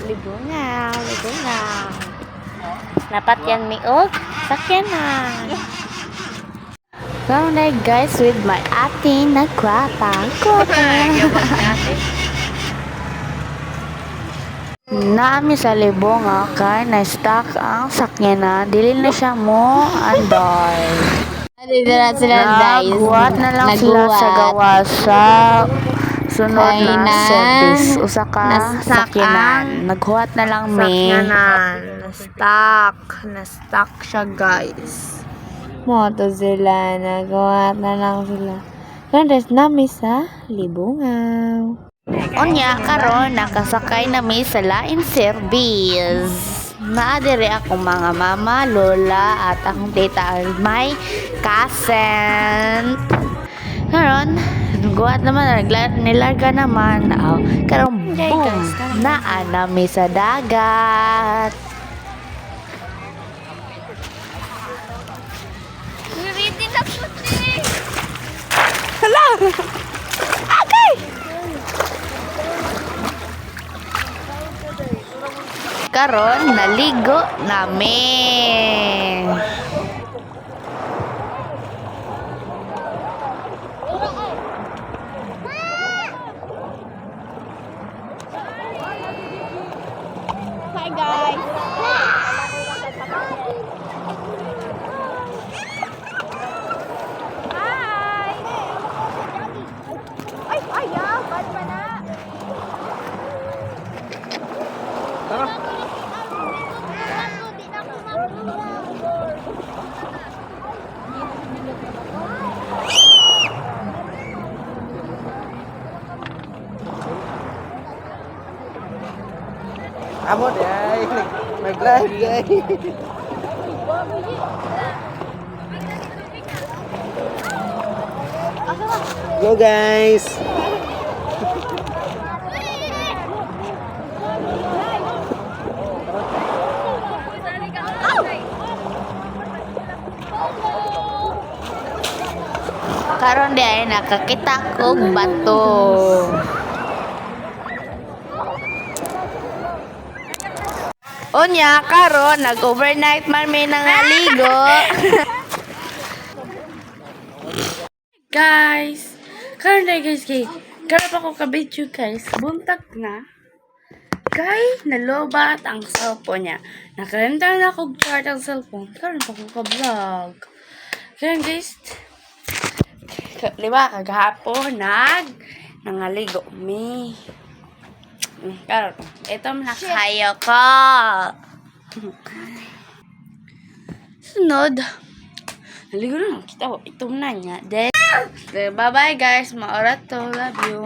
Libungaw, libungaw. Dapat yan miog, sakyan na. So na guys, with my ate na kwata. Naami sa libungaw kay na-stuck ang sakyanan. Dili na siya mo andoy. Dito na sila guys. Naghuwat na lang sila sa gawas sa sunod Kay na na service. Usa ka na-stuck sakyanan. Naghuwat na lang me. Sakyanan. Na-stuck siya guys. Moto sila. Nagawa na lang sila. Kanres nami sa libungaw. Unya karon nakasakay na mi sa lain service. Naadiri akong mga mama, lola at akong tita may cousin. Karon guwat naman nilarga naman. Karon boom, naa nami sa dagat. Karon naligo namin. Hi guys. Amo day. Nag-live day. Go guys. Karon di ay nakakita kog bato. Unya karon nag-overnight man may nangaligo. Guys, karon na guys kay karon pa ko ka-video guys. Buntag na. Kay nalobat ang cellphone niya. Nakarenta na akong chart ang cellphone. Karon pa ko ka-vlog. Kaya guys, di ba kagahapon nangaligo me. Karon, ito Nakayo ko. sunod. Naligo na kita. Ito na niya. Then, bye bye guys. Maorat to. Love you.